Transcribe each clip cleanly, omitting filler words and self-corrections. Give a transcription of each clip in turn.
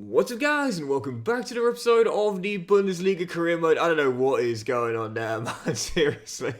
What's up guys, and welcome back to another episode of the Bundesliga career mode. I don't know what is going on there, man, seriously.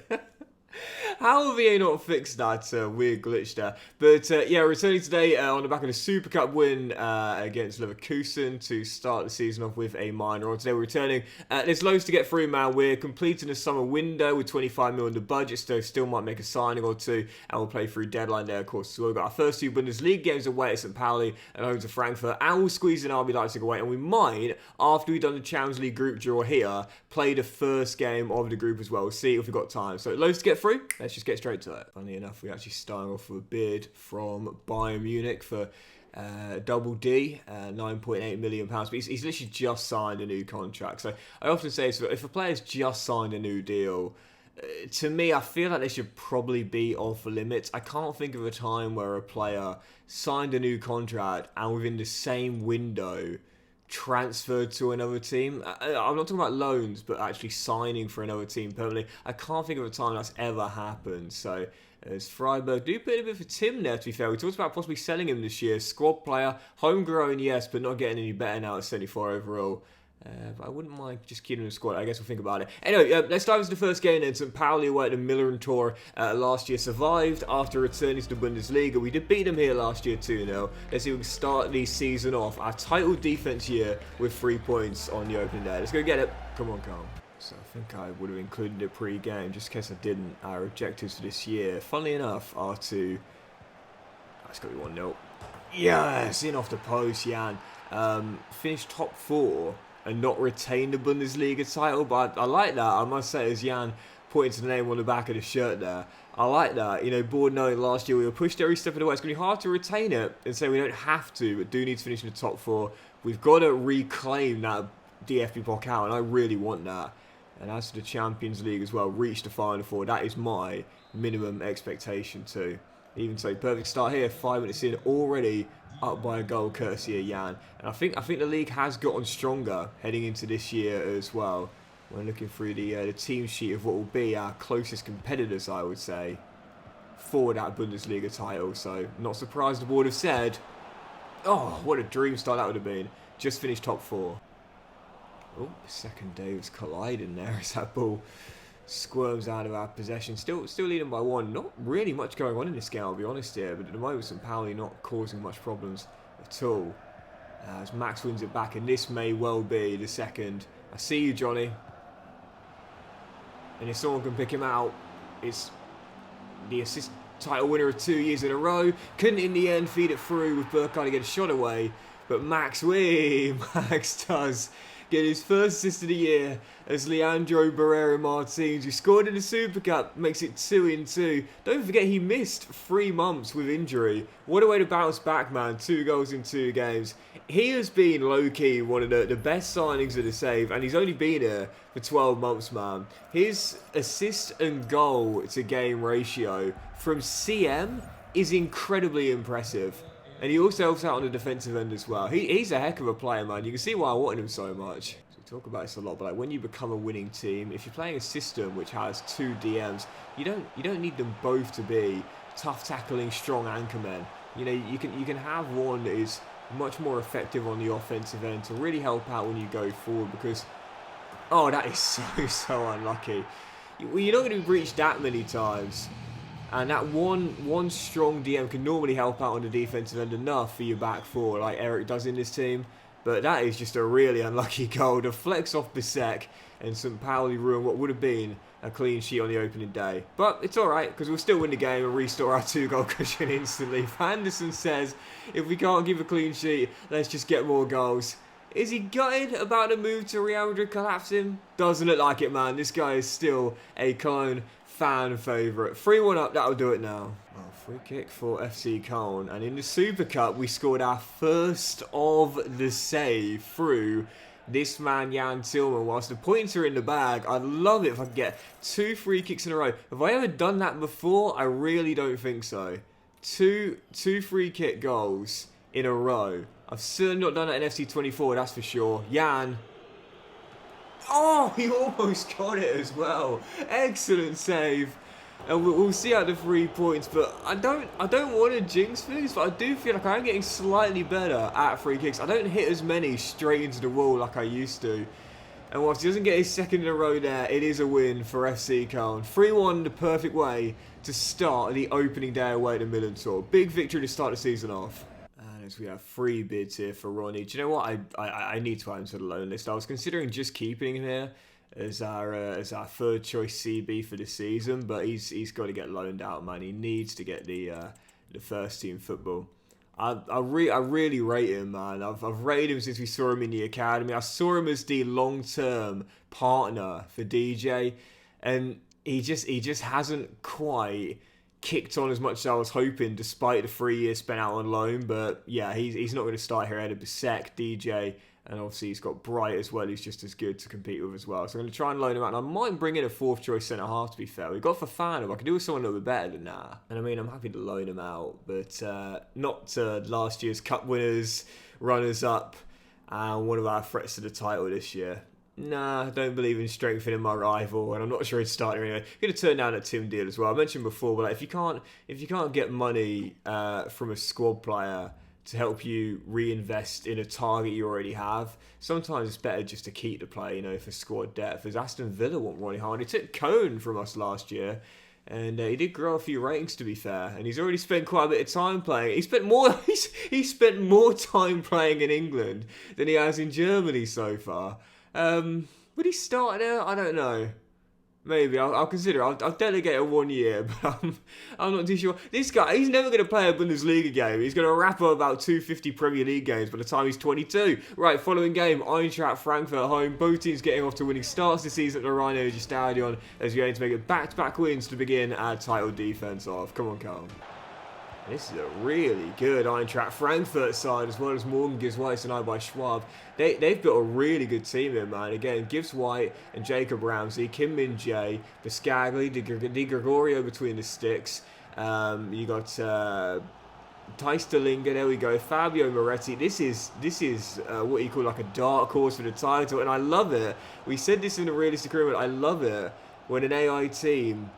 How have EA not fixed that weird glitch there? But yeah, returning today on the back of the Super Cup win against Leverkusen to start the season off with a minor. Today we're returning. There's loads to get through, man. We're completing the summer window with 25 million in the budget, so still might make a signing or two, and we'll play through deadline day, of course. So we've got our first two Bundesliga games away at St. Pauli and home to Frankfurt, and we'll squeeze in RB Leipzig away, and we might, after we've done the Champions League group draw here, play the first game of the group as well. We'll see if we've got time. So loads to get through. Let's just get straight to it. Funnily enough, we actually starting off with a bid from Bayern Munich for double D, £9.8 million. But he's literally just signed a new contract. So I often say, so if a player's just signed a new deal, to me, I feel like they should probably be off limits. I can't think of a time where a player signed a new contract and within the same window transferred to another team. I'm not talking about loans, but actually signing for another team permanently. I can't think of a time that's ever happened. So as Freiburg do put a bit for Tim there, to be fair. We talked about possibly selling him this year. Squad player, homegrown, yes, but not getting any better now at 74 overall. But I wouldn't mind just keeping him in the squad. I guess we'll think about it. Anyway, let's dive into the first game then. St. Pauli away at the Miller and Tor last year survived after returning to the Bundesliga. We did beat them here last year 2-0. Let's see if we can start the season off, our title defense year, with 3 points on the opening day. Let's go get it. Come on, Carl. So I think I would have included it pre-game, just in case I didn't. Our objectives for this year, funnily enough, are to... That's got to be 1-0. Yes, in off the post, Jan. Finish top 4. And not retain the Bundesliga title, but I like that. I must say, as Jan pointed to the name on the back of the shirt there, I like that. You know, board knowing last year we were pushed every step of the way. It's going to be hard to retain it and say we don't have to, but do need to finish in the top 4. We've got to reclaim that DFB Pokal, and I really want that. And as for the Champions League as well, reach the Final 4. That is my minimum expectation too. Even so, perfect start here. 5 minutes in, already up by a goal courtesy of Jan. And I think the league has gotten stronger heading into this year as well. When looking through the team sheet of what will be our closest competitors, I would say, for that Bundesliga title. So not surprised the board have said, oh, what a dream start that would have been. Just finished top 4. Oh, second day was colliding there as that ball squirms out of our possession. Still leading by 1. Not really much going on in this game, I'll be honest here. But at the moment, St. Pauli not causing much problems at all. As Max wins it back, and this may well be the second. I see you, Johnny. And if someone can pick him out, it's the assist title winner of 2 years in a row. Couldn't in the end feed it through with Burkhardt to get a shot away. But Max does get his first assist of the year as Leandro Barrera Martins, who scored in the Super Cup, makes it 2-2. Don't forget he missed 3 months with injury. What a way to bounce back, man. 2 goals in 2 games. He has been low-key one of the best signings of the save, and he's only been here for 12 months, man. His assist and goal to game ratio from CM is incredibly impressive. And he also helps out on the defensive end as well. He's a heck of a player, man. You can see why I wanted him so much. So we talk about this a lot, but like when you become a winning team, if you're playing a system which has 2 DMs, you don't need them both to be tough tackling, strong anchormen. You know, you can have one that is much more effective on the offensive end to really help out when you go forward. Because, oh, that is so unlucky. You're not going to be breached that many times. And that one strong DM can normally help out on the defensive end enough for your back 4, like Eric does in this team. But that is just a really unlucky goal. The flex off Bissek and St. Pauli ruin what would have been a clean sheet on the opening day. But it's alright, because we'll still win the game and restore our 2-goal cushion instantly. Anderson says, if we can't give a clean sheet, let's just get more goals. Is he gutted about the move to Real Madrid collapsing? Doesn't look like it, man. This guy is still a Cologne fan favourite. 3-1 up, that'll do it now. Well, free kick for FC Cologne. And in the Super Cup, we scored our first of the save through this man, Jan Tillman. Whilst the points are in the bag, I'd love it if I could get 2 free kicks in a row. Have I ever done that before? I really don't think so. Two free kick goals in a row. I've certainly not done that in FC 24, that's for sure. Jan. Oh, he almost got it as well. Excellent save. And we'll see out the 3 points, but I don't want to jinx things, but I do feel like I'm getting slightly better at free kicks. I don't hit as many straight into the wall like I used to. And whilst he doesn't get his second in a row there, it is a win for FC Köln. 3-1, the perfect way to start the opening day away to Millwall. Big victory to start the season off. And as we have 3 bids here for Ronnie. Do you know what? I need to add him to the loan list. I was considering just keeping him here as our third choice CB for the season, but he's got to get loaned out, man. He needs to get the first team football. I really rate him, man. I've rated him since we saw him in the academy. I saw him as the long-term partner for DJ, and he just hasn't quite kicked on as much as I was hoping, despite the 3 years spent out on loan. But yeah, he's not going to start here ahead of Bisek, DJ, and obviously he's got Bright as well, who's just as good to compete with as well. So I'm going to try and loan him out. And I might bring in a 4th choice centre-half, to be fair. We've got Fofana, but I could do with someone a little bit better than that. And I mean, I'm happy to loan him out, but not last year's Cup winners, runners-up, and one of our threats to the title this year. Nah, I don't believe in strengthening my rival, and I'm not sure he'd start here anyway. I'm going to turn down that Tim deal as well. I mentioned before, but like, if you can't get money from a squad player to help you reinvest in a target you already have, sometimes it's better just to keep the player, for squad depth. As Aston Villa want Ronnie Hard. He took Cohn from us last year, and he did grow a few ratings, to be fair. And he's already spent quite a bit of time playing. He spent more time playing in England than he has in Germany so far. Would he start there? I don't know. Maybe I'll consider. I'll delegate a 1 year, but I'm not too sure. This guy, he's never going to play a Bundesliga game. He's going to wrap up about 250 Premier League games by the time he's 22. Right, following game, Eintracht Frankfurt at home. Both teams getting off to winning starts this season at the Rhein-Energy Stadion as we aim to make it back-to-back wins to begin our title defence off. Come on, Carl. This is a really good Eintracht Frankfurt side, as well as Morgan Gibbs White tonight by Schwab. They've built a really good team here, man. Again, Gibbs White and Jacob Ramsey, Kim Min Jae, Biscagli, Di Gregorio between the sticks. You got Thijs de Linger, there we go. Fabio Moretti. This is what you call like a dark horse for the title, and I love it. We said this in the realistic agreement. I love it when an AI team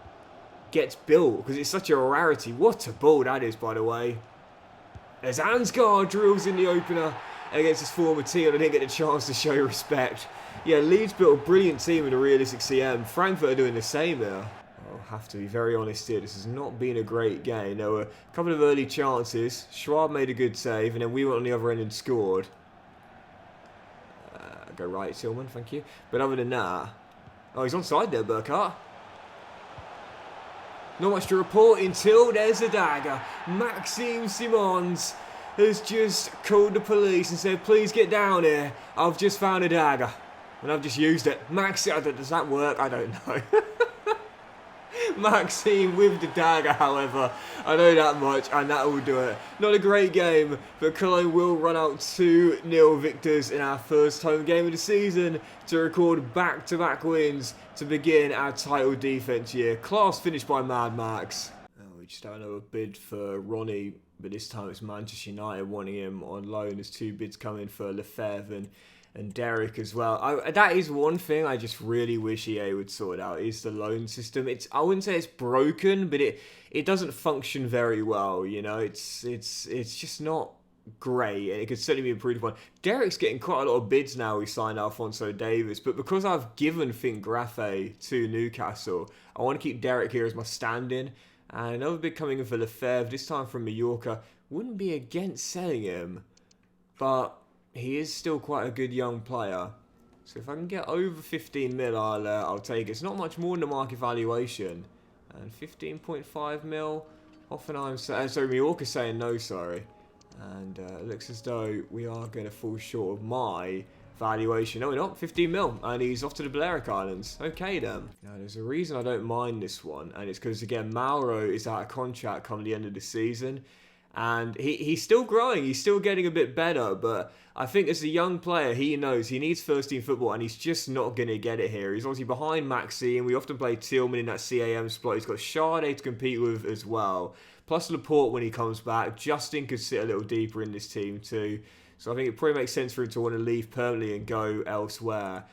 gets built, because it's such a rarity. What a ball that is, by the way. As Ansgar drills in the opener against his former team, and I didn't get the chance to show respect. Yeah, Leeds built a brilliant team in a realistic CM. Frankfurt are doing the same here. I'll have to be very honest here. This has not been a great game. There were a couple of early chances. Schwab made a good save, and then we went on the other end and scored. Go right, Tillman, thank you. But other than that... Oh, he's onside there, Burkhardt. Not much to report until there's a dagger. Maxime Simons has just called the police and said, please get down here. I've just found a dagger. And I've just used it. Maxime, does that work? I don't know. Maxime with the dagger, however. I know that much, and that will do it. Not a great game, but Cologne will run out 2-0 victors in our first home game of the season to record back-to-back wins to begin our title defence year. Class finished by Mad Max. Oh, we just have another bid for Ronnie, but this time it's Manchester United wanting him on loan. There's 2 bids coming for Lefebvre and Derek as well. That is one thing I just really wish EA would sort out, is the loan system. I wouldn't say it's broken, but it doesn't function very well, It's just not great, and it could certainly be improved upon. Derek's getting quite a lot of bids now. We signed Alphonso Davies, but because I've given Finn Graffe to Newcastle, I want to keep Derek here as my stand-in. And another bid coming in for Lefebvre, this time from Mallorca. Wouldn't be against selling him, but he is still quite a good young player. So if I can get over 15 mil, I'll take it. It's not much more than the market valuation. And 15.5 mil. Mallorca's saying no, sorry. And it looks as though we are going to fall short of my valuation. No, we're not. 15 mil. And he's off to the Balearic Islands. Okay, then. Now, there's a reason I don't mind this one. And it's because, again, Mauro is out of contract come the end of the season. And he's still growing. He's still getting a bit better. But I think as a young player, he knows he needs first-team football, and he's just not going to get it here. He's obviously behind Maxi, and we often play Tillman in that CAM spot. He's got Sade to compete with as well. Plus Laporte when he comes back. Justin could sit a little deeper in this team too. So I think it probably makes sense for him to want to leave permanently and go elsewhere.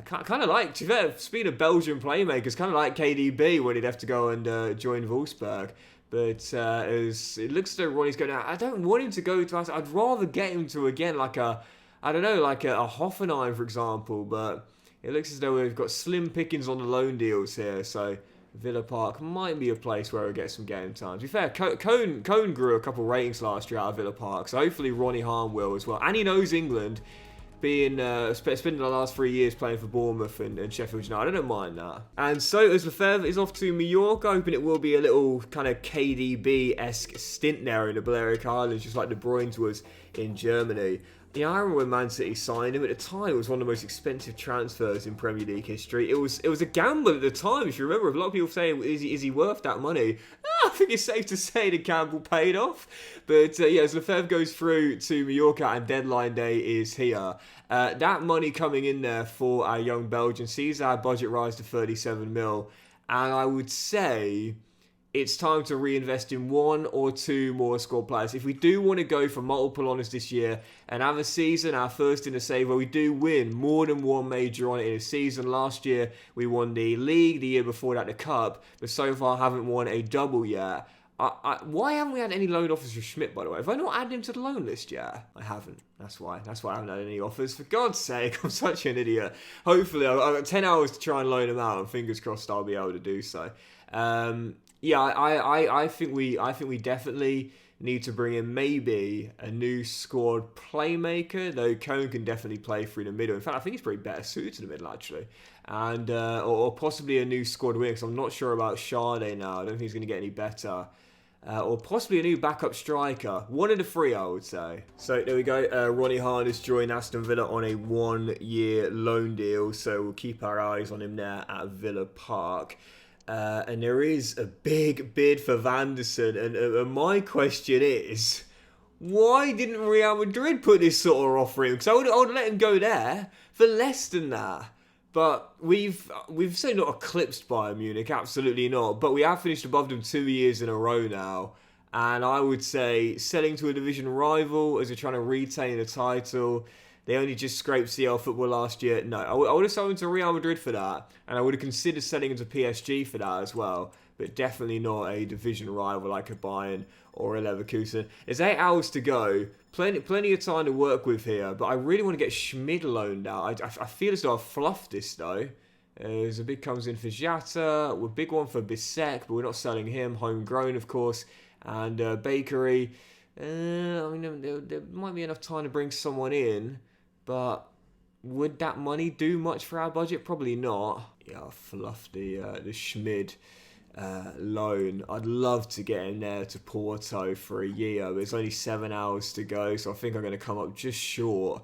Kind of like, to be fair, speaking of Belgian playmakers, kind of like KDB when he'd have to go and join Wolfsburg. But it looks as though Ronnie's going out. I don't want him to go to us. I'd rather get him to, again, like a Hoffenheim, for example. But it looks as though we've got slim pickings on the loan deals here. So Villa Park might be a place where we'll get some game time. To be fair, Cohn grew a couple ratings last year out of Villa Park. So hopefully Ronnie Hahn will as well. And he knows England. Being spending the last 3 years playing for Bournemouth and Sheffield United, I don't mind that. And so as Lefebvre is off to Mallorca, hoping it will be a little kind of KDB-esque stint there in the Balearic Islands, just like De Bruyne's was in Germany. Yeah, I remember when Man City signed him. At the time, it was one of the most expensive transfers in Premier League history. It was a gamble at the time, if you remember. A lot of people say, is he worth that money? I think it's safe to say the gamble paid off. But yeah, as Lefebvre goes through to Mallorca and deadline day is here, that money coming in there for our young Belgian sees our budget rise to 37 mil. And I would say it's time to reinvest in one or two more squad players. If we do want to go for multiple honours this year and have a season, our first in a save, where we do win more than one major honour in a season. Last year, we won the league, the year before that, the cup, but so far haven't won a double yet. Why haven't we had any loan offers for Schmidt, by the way? Have I not added him to the loan list yet? I haven't. That's why I haven't had any offers. For God's sake, I'm such an idiot. Hopefully, I've got 10 hours to try and loan him out, and fingers crossed I'll be able to do so. Yeah, I think we definitely need to bring in maybe a new squad playmaker, though Cohn can definitely play through the middle. In fact, I think he's probably better suited to the middle, actually. And or possibly a new squad winger, because I'm not sure about Sade now. I don't think he's going to get any better. Or possibly a new backup striker. One of the three, I would say. So there we go. Ronnie Hahn has joined Aston Villa on a 1-year loan deal. So we'll keep our eyes on him there at Villa Park. And there is a big bid for Van der Sar. And my question is, why didn't Real Madrid put this sort of offer in? Because I would let him go there for less than that. But we've certainly not eclipsed Bayern Munich, absolutely not. But we have finished above them 2 years in a row now. And I would say selling to a division rival as we're trying to retain the title. They only just scraped CL football last year. No, I would have sold him to Real Madrid for that. And I would have considered selling him to PSG for that as well. But definitely not a division rival like a Bayern or a Leverkusen. There's 8 hours to go. Plenty of time to work with here. But I really want to get Schmid loaned out. I feel as though I've fluffed this though. There's a big comes in for Jata. A big one for Bissek, but we're not selling him. Homegrown, of course. And Bakery. I mean, there might be enough time to bring someone in. But would that money do much for our budget? Probably not. Yeah, I'll fluff the Schmid loan. I'd love to get him there to Porto for a year, but it's only 7 hours to go, so I think I'm going to come up just short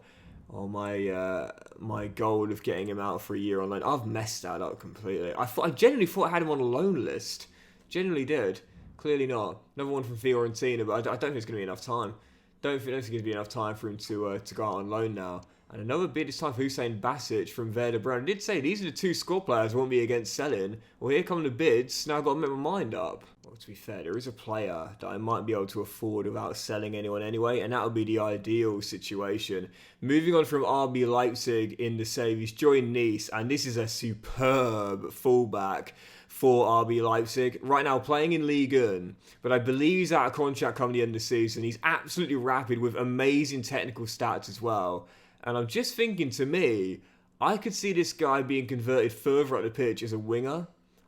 on my goal of getting him out for a year on loan. I've messed that up completely. I genuinely thought I had him on a loan list. Genuinely did. Clearly not. Another one from Fiorentina, but I don't think there's going to be enough time. Don't think there's going to be enough time for him to go out on loan now. And another bid is time for Hussein Basic from Werder Bremen. I did say these are the two squad players I won't be against selling. Well, here come the bids. Now I've got to make my mind up. Well, to be fair, there is a player that I might be able to afford without selling anyone anyway, and that would be the ideal situation. Moving on from RB Leipzig in the save, he's joined Nice, and this is a superb fullback for RB Leipzig. Right now playing in Ligue 1, but I believe he's out of contract come the end of the season. He's absolutely rapid with amazing technical stats as well. And I'm just thinking, to me, I could see this guy being converted further up the pitch as a winger.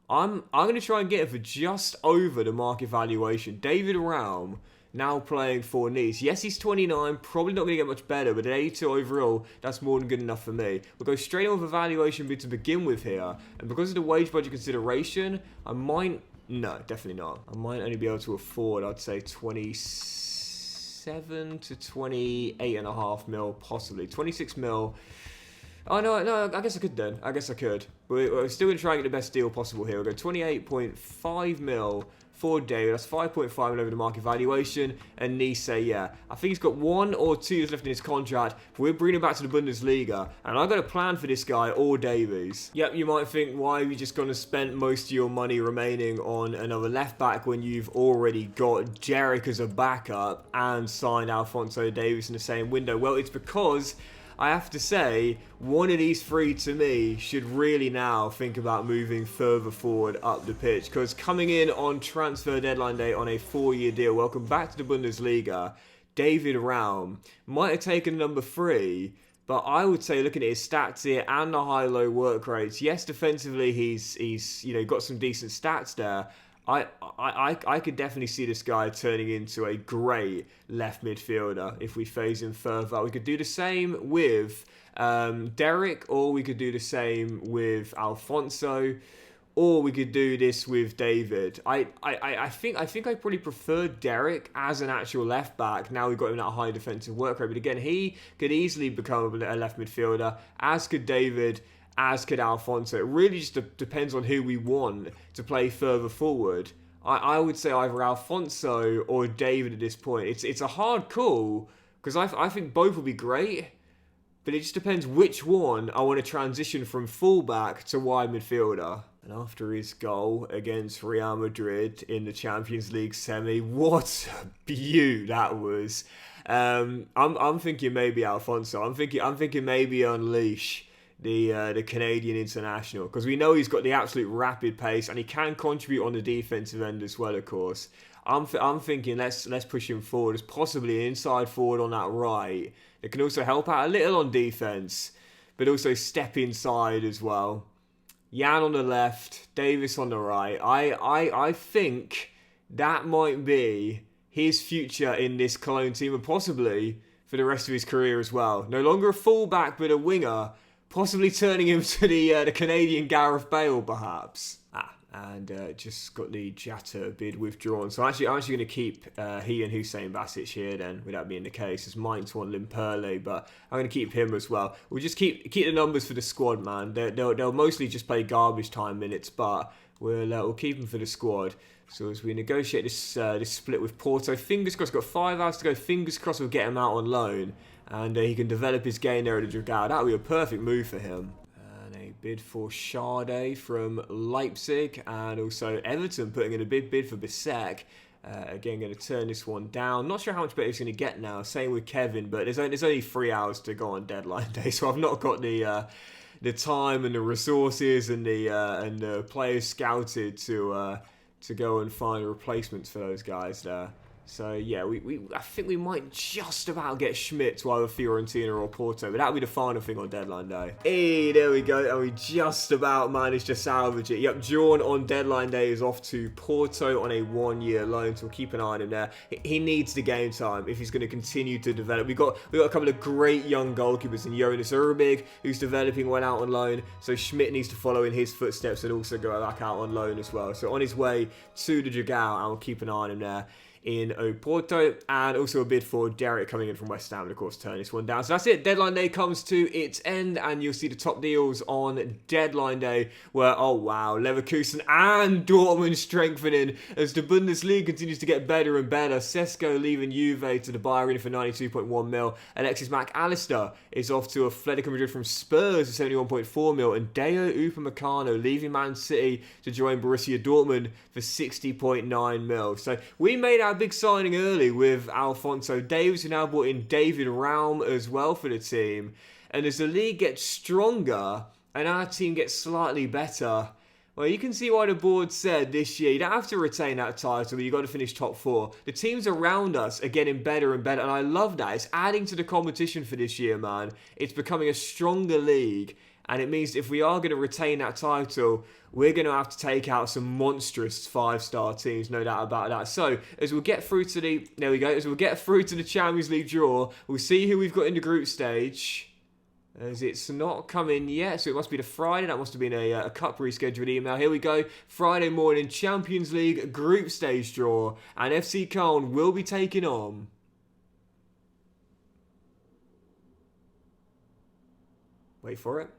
I'm going to try and get him for just over the market valuation. David Raum, now playing for Nice. Yes, he's 29, probably not going to get much better, but at 82 overall, that's more than good enough for me. We'll go straight on with a valuation bid to begin with here. And because of the wage budget consideration, I might... No, definitely not. I might only be able to afford, I'd say, 27 to 28.5 mil, possibly. 26 mil. Oh, no, I guess I could then. I guess I could. We're still going to try and get the best deal possible here. We'll go 28.5 mil for David. That's 5.5 mil over the market valuation. And Nice say, yeah. I think he's got 1 or 2 years left in his contract. But we're bringing him back to the Bundesliga. And I've got a plan for this guy or Davies. Yep, you might think, why are you just going to spend most of your money remaining on another left back when you've already got Jarek as a backup and signed Alphonso Davies in the same window? Well, it's because I have to say, one of these three to me should really now think about moving further forward up the pitch, because coming in on transfer deadline day on a 4-year deal, welcome back to the Bundesliga, David Raum might have taken number 3, but I would say, looking at his stats here and the high-low work rates, yes, defensively he's got some decent stats there. I could definitely see this guy turning into a great left midfielder if we phase him further. We could do the same with Derek, or we could do the same with Alfonso, or we could do this with David. I think I probably prefer Derek as an actual left back. Now we've got him at a high defensive work rate, but again, he could easily become a left midfielder, as could David, as could Alfonso. It really just depends on who we want to play further forward. I would say either Alfonso or David at this point. It's a hard call, because I think both will be great, but it just depends which one I want to transition from fullback to wide midfielder. And after his goal against Real Madrid in the Champions League semi, what a beaut that was. I'm thinking maybe Alfonso. I'm thinking maybe unleash the Canadian international, because we know he's got the absolute rapid pace and he can contribute on the defensive end as well, of course. I'm thinking let's push him forward as possibly an inside forward on that right. It can also help out a little on defense, but also step inside as well. Jan on the left, Davis on the right. I think that might be his future in this Cologne team, and possibly for the rest of his career as well. No longer a fullback, but a winger. Possibly turning him to the Canadian Gareth Bale, perhaps. And just got the Jatta bid withdrawn. So I'm actually going to keep he and Hussein Basic here then, with that being the case, as Mainz want Limperle, but I'm going to keep him as well. We'll just keep the numbers for the squad, man. They'll mostly just play garbage time minutes, but we'll keep them for the squad. So as we negotiate this split with Porto, fingers crossed, got 5 hours to go. Fingers crossed we'll get him out on loan, and he can develop his game there at the Dragao. That would be a perfect move for him. And a bid for Sade from Leipzig, and also Everton putting in a big bid for Bissek. Again, going to turn this one down. Not sure how much better he's going to get now. Same with Kevin, but there's only 3 hours to go on deadline day, so I've not got the time and the resources and the players scouted to go and find replacements for those guys there. So yeah, I think we might just about get Schmidt to either Fiorentina or Porto, but that'll be the final thing on deadline day. Hey, there we go, and we just about managed to salvage it. Yep, John on deadline day is off to Porto on a 1-year loan, so we'll keep an eye on him there. He needs the game time if he's going to continue to develop. We got a couple of great young goalkeepers in Jonas Urbig, who's developing well out on loan, so Schmidt needs to follow in his footsteps and also go back out on loan as well. So on his way to the Dragao, and we'll keep an eye on him there in Oporto, and also a bid for Derek coming in from West Ham, and of course turn this one down. So that's it. Deadline day comes to its end, and you'll see the top deals on deadline day where, oh wow, Leverkusen and Dortmund strengthening as the Bundesliga continues to get better and better. Sesko leaving Juve to the Bayern for 92.1 mil. Alexis Mac Allister is off to Atletico Madrid from Spurs for 71.4 mil, and Deo Upamecano leaving Man City to join Borussia Dortmund for 60.9 mil. So we made our big signing early with Alfonso Davies, who now brought in David Raum as well for the team. And as the league gets stronger and our team gets slightly better, well, you can see why the board said this year you don't have to retain that title, but you've got to finish top 4. The teams around us are getting better and better, and I love that. It's adding to the competition for this year, man. It's becoming a stronger league, and it means if we are going to retain that title, we're going to have to take out some monstrous 5-star teams, no doubt about that. So, as we'll get through to the Champions League draw, we'll see who we've got in the group stage, as it's not come in yet, so it must be the Friday. That must have been a cup rescheduled email. Here we go. Friday morning, Champions League group stage draw, and FC Köln will be taking on... Wait for it.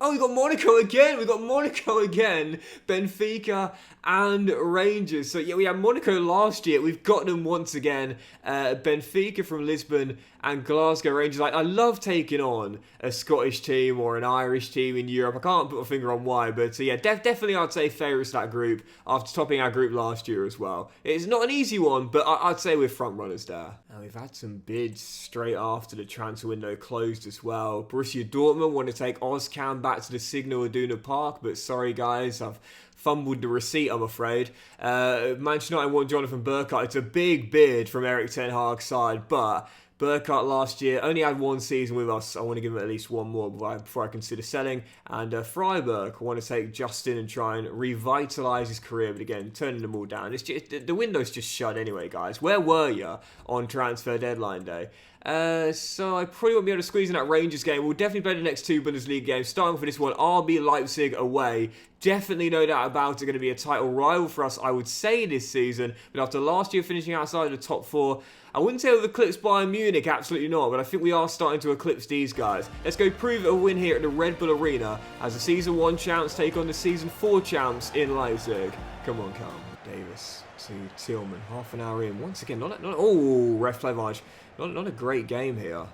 Oh, we got Monaco again. We got Monaco again. Benfica and Rangers. So, yeah, we had Monaco last year. We've got them once again. Benfica from Lisbon and Glasgow Rangers. I love taking on a Scottish team or an Irish team in Europe. I can't put my finger on why, but yeah, definitely I'd say favourites that group after topping our group last year as well. It's not an easy one, but I'd say we're front runners there. Now, we've had some bids straight after the transfer window closed as well. Borussia Dortmund want to take Ozcan back to the Signal Iduna Park, but sorry guys, I've fumbled the receipt, I'm afraid. Manchester United want Jonathan Burkhardt. It's a big bid from Erik ten Hag's side, but Burkhardt last year only had one season with us. I want to give him at least one more before I consider selling. And Freiburg want to take Justin and try and revitalise his career. But again, turning them all down. It's just, the window's just shut anyway, guys. Where were you on transfer deadline day? So I probably won't be able to squeeze in that Rangers game. We'll definitely play the next two Bundesliga games. Starting for this one, RB Leipzig away. Definitely no doubt about it, going to be a title rival for us, I would say, this season. But after last year finishing outside of the top four, I wouldn't say we've eclipsed Bayern Munich, absolutely not, but I think we are starting to eclipse these guys. Let's go prove a win here at the Red Bull Arena as the Season 1 champs take on the Season 4 champs in Leipzig. Come on, Carl. Davis to Tillman, half an hour in. Once again, oh, ref play Marge. Not a great game here.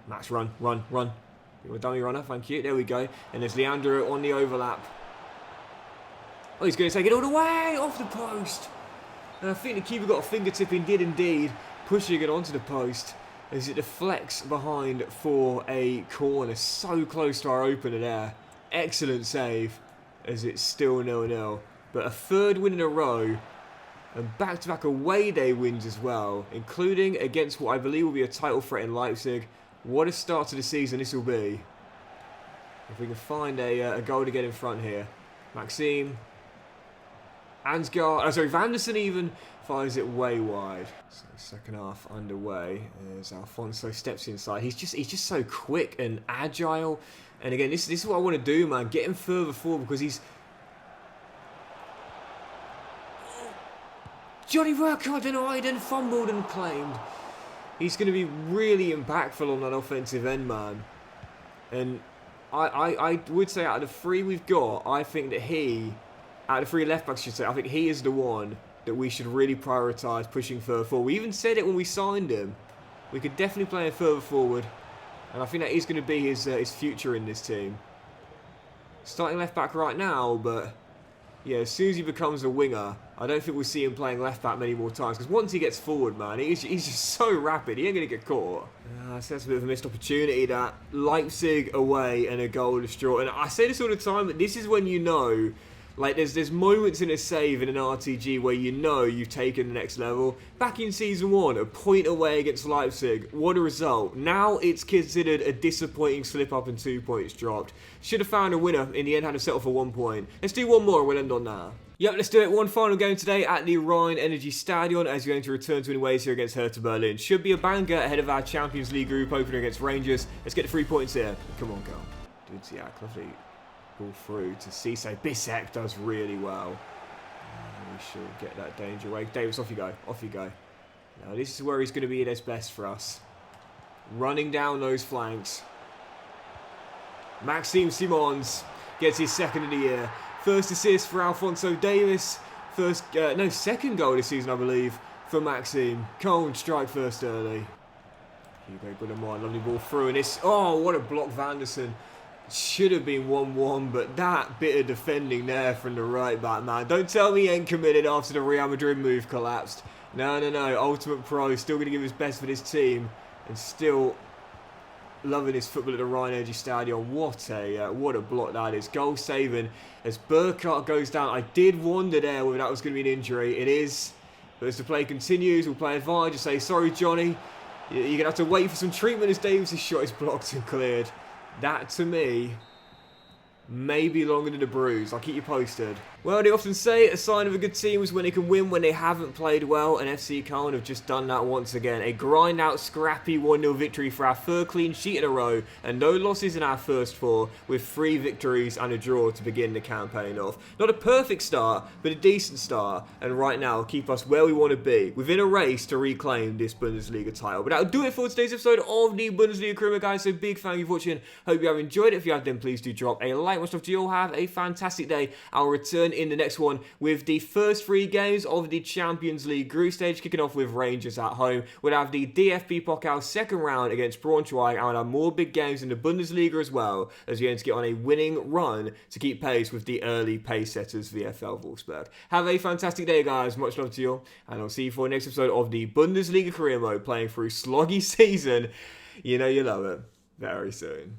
Max, run. You're a dummy runner, thank you. There we go. And there's Leandro on the overlap. Oh, he's going to take it all the way off the post. And I think the keeper got a fingertip in, did indeed, pushing it onto the post as it deflects behind for a corner. So close to our opener there. Excellent save as it's still 0-0. But a third win in a row. And back-to-back away day wins as well, including against what I believe will be a title threat in Leipzig. What a start to the season this will be. If we can find a goal to get in front here. Maxime. Ansgar, Vanderson even fires it way wide. So second half underway as Alfonso steps inside. He's just so quick and agile. And again, this is what I want to do, man. Get him further forward because he's... Johnny Burkhardt denied and fumbled and claimed. He's going to be really impactful on that offensive end, man. And I would say out of the three we've got, I think that out of the three left-backs, I should say, I think he is the one that we should really prioritise pushing further forward. We even said it when we signed him. We could definitely play him further forward. And I think that is going to be his future in this team. Starting left-back right now, but... yeah, as soon as he becomes a winger, I don't think we'll see him playing left-back many more times. Because once he gets forward, man, he's just so rapid. He ain't going to get caught. So that's a bit of a missed opportunity, that. Leipzig away and a goal distraught. And I say this all the time, but this is when you know... like, there's moments in a save in an RTG where you know you've taken the next level. Back in Season 1, a point away against Leipzig. What a result. Now it's considered a disappointing slip-up and 2 points dropped. Should have found a winner. In the end, had to settle for 1 point. Let's do one more and we'll end on that. Yep, let's do it. One final game today at the Rhine Energy Stadion as we're going to return to winning ways here against Hertha Berlin. Should be a banger ahead of our Champions League group opener against Rangers. Let's get the 3 points here. Come on, girl. Dude, yeah, lovely. Ball through to Cisse. Bissek does really well. We should get that danger away. Davis, off you go. Off you go. Now, this is where he's going to be at his best for us. Running down those flanks. Maxime Simons gets his second of the year. First assist for Alfonso Davis. Second goal this season, I believe, for Maxime. Cone strike first early. Hugo Guillemot, lovely ball through. And it's... oh, what a block, Vanderson. Should have been 1-1, but that bit of defending there from the right back, man. Don't tell me he ain't committed after the Real Madrid move collapsed. No. Ultimate Pro, still going to give his best for this team. And still loving his football at the Rhine Energy Stadion. What a block that is. Goal saving as Burkhardt goes down. I did wonder there whether that was going to be an injury. It is. But as the play continues, we'll play advantage and say, sorry, Johnny. You're going to have to wait for some treatment as Davis' shot is blocked and cleared. That, to me, maybe longer than a bruise. I'll keep you posted. Well, they often say a sign of a good team is when they can win when they haven't played well, and FC Köln have just done that once again. A grind-out, scrappy 1-0 victory for our third clean sheet in a row, and no losses in our first 4, with 3 victories and a draw to begin the campaign off. Not a perfect start, but a decent start, and right now keep us where we want to be, within a race to reclaim this Bundesliga title. But that'll do it for today's episode of the Bundesliga Career, guys, so big thank you for watching. Hope you have enjoyed it. If you have, then please do drop a like. Much love to you all. Have a fantastic day. I'll return in the next one with the first 3 games of the Champions League group stage, kicking off with Rangers at home. We'll have the DFB Pokal second round against Braunschweig, and we'll have more big games in the Bundesliga as well, as we aim to get on a winning run to keep pace with the early pace setters VfL Wolfsburg. Have a fantastic day, guys. Much love to you all, and I'll see you for the next episode of the Bundesliga Career Mode, playing through sloggy season. You know you love it. Very soon.